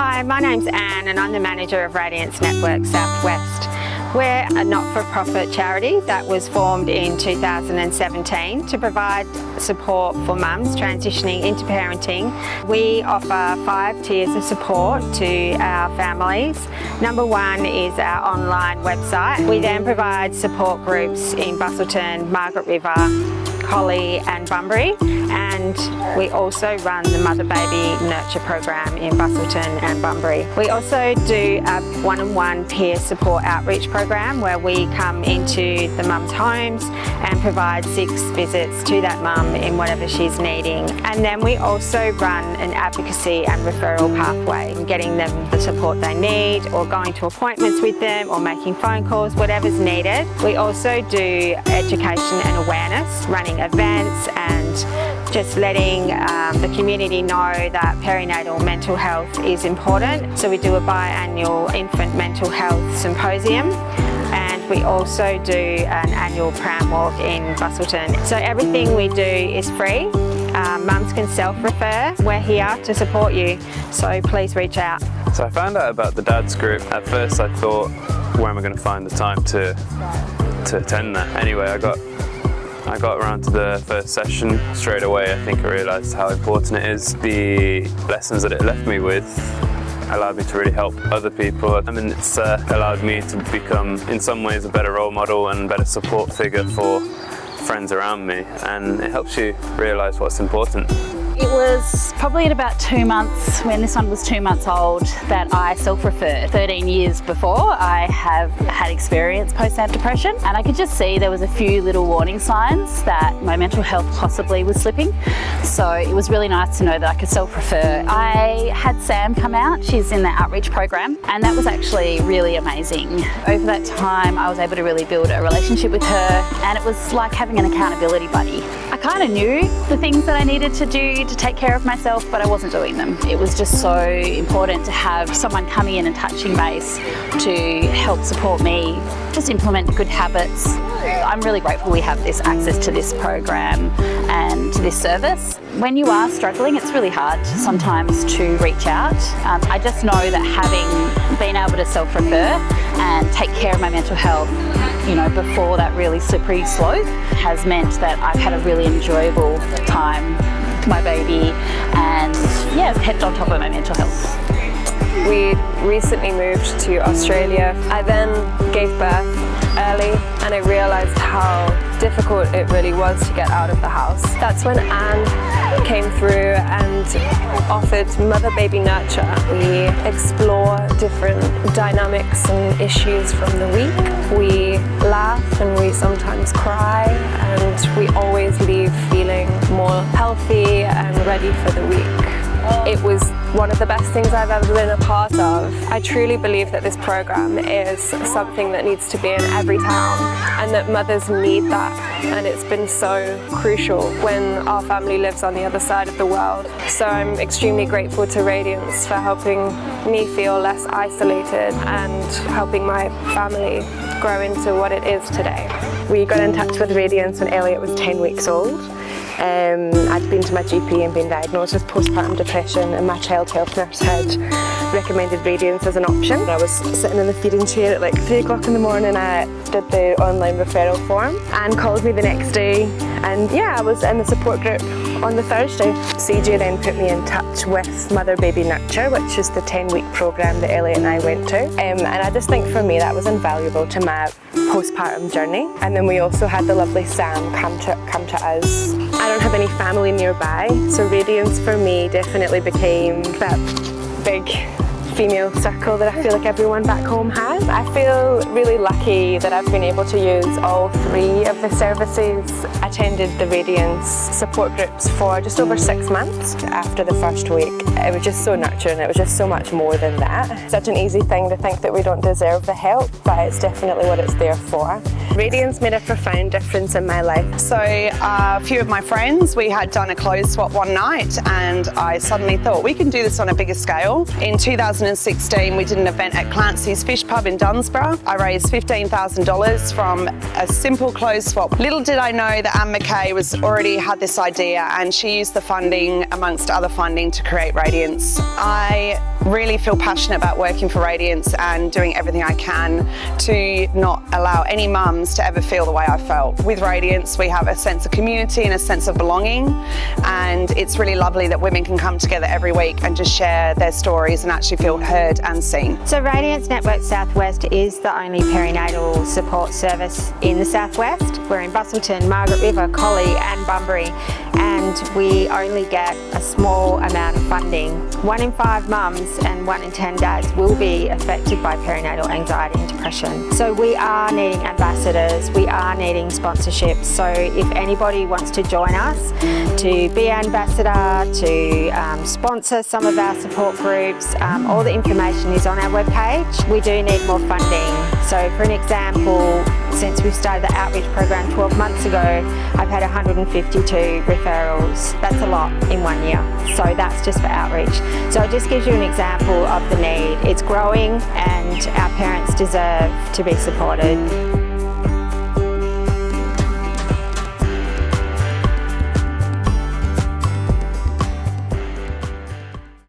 Hi, my name's Anne and I'm the manager of Radiance Network Southwest. We're a not-for-profit charity that was formed in 2017 to provide support for mums transitioning into parenting. We offer 5 tiers of support to our families. Number 1 is our online website. We then provide support groups in Busselton, Margaret River, Collie and Bunbury, and we also run the Mother-Baby Nurture program in Busselton and Bunbury. We also do a one-on-one peer support outreach program where we come into the mum's homes and provide 6 visits to that mum in whatever she's needing. And then we also run an advocacy and referral pathway, getting them the support they need or going to appointments with them or making phone calls, whatever's needed. We also do education and awareness, running events and just letting the community know that perinatal mental health is important. So we do a biannual infant mental health symposium, and we also do an annual pram walk in Busselton. So everything we do is free. Mums can self-refer. We're here to support you, so please reach out. So I found out about the dads group. At first I thought, where am I going to find the time to attend that? Anyway, I got around to the first session. Straight away I think I realised how important it is. The lessons that it left me with allowed me to really help other people. I mean, it's allowed me to become in some ways a better role model and better support figure for friends around me, and it helps you realise what's important. It was probably at about 2 months, when this one was 2 months old, that I self-referred. 13 years before, I have had experienced postnatal depression, and I could just see there was a few little warning signs that my mental health possibly was slipping. So it was really nice to know that I could self-refer. I had Sam come out, she's in the outreach program, and that was actually really amazing. Over that time, I was able to really build a relationship with her, and it was like having an accountability buddy. I kind of knew the things that I needed to do to take care of myself, but I wasn't doing them. It was just so important to have someone coming in and touching base to help support me, just implement good habits. I'm really grateful we have this access to this program and to this service. When you are struggling, it's really hard sometimes to reach out. I just know that having been able to self-refer and take care of my mental health, you know, before that really slippery slope has meant that I've had a really enjoyable time with my baby and yeah, kept on top of my mental health. We recently moved to Australia. I then gave birth early and I realised how difficult it really was to get out of the house. That's when Anne came through and offered Mother-Baby Nurture. We explore different dynamics and issues from the week. We laugh and we sometimes cry, and we always leave feeling more healthy and ready for the week. It was one of the best things I've ever been a part of. I truly believe that this program is something that needs to be in every town and that mothers need that, and it's been so crucial when our family lives on the other side of the world. So I'm extremely grateful to Radiance for helping me feel less isolated and helping my family grow into what it is today. We got in touch with Radiance when Elliot was 10 weeks old. I'd been to my GP and been diagnosed with postpartum depression, and my child health nurse had recommended Radiance as an option. I was sitting in the feeding chair at like 3 o'clock in the morning. I did the online referral form. Anne called me the next day, and yeah, I was in the support group on the Thursday. CJ then put me in touch with Mother-Baby Nurture, which is the 10-week program that Elliot and I went to. And I just think for me that was invaluable to my postpartum journey. And then we also had the lovely Sam come to us. I don't have any family nearby, so Radiance for me definitely became that big female circle that I feel like everyone back home has. I feel really lucky that I've been able to use all 3 of the services. I attended the Radiance support groups for just over 6 months. After the first week, it was just so nurturing. It was just so much more than that. Such an easy thing to think that we don't deserve the help, but it's definitely what it's there for. Radiance made a profound difference in my life. So a few of my friends, we had done a clothes swap one night, and I suddenly thought we can do this on a bigger scale. In 2016, we did an event at Clancy's Fish Pub in Dunsborough. I raised $15,000 from a simple clothes swap. Little did I know that our Anne McKay already had this idea, and she used the funding amongst other funding to create Radiance. I really feel passionate about working for Radiance and doing everything I can to not allow any mums to ever feel the way I felt. With Radiance, we have a sense of community and a sense of belonging, and it's really lovely that women can come together every week and just share their stories and actually feel heard and seen. So Radiance Network Southwest is the only perinatal support service in the Southwest. We're in Busselton, Margaret River, Collie and Bunbury, and we only get a small amount of funding. 1 in 5 mums and 1 in 10 dads will be affected by perinatal anxiety and depression. So we are needing ambassadors, we are needing sponsorships. So if anybody wants to join us to be an ambassador, to sponsor some of our support groups, all the information is on our webpage. We do need more funding. So for an example, since we've started the outreach program 12 months ago, I've had 152 referrals. That's a lot in 1 year. So that's just for outreach. So it just gives you an example of the need. It's growing and our parents deserve to be supported.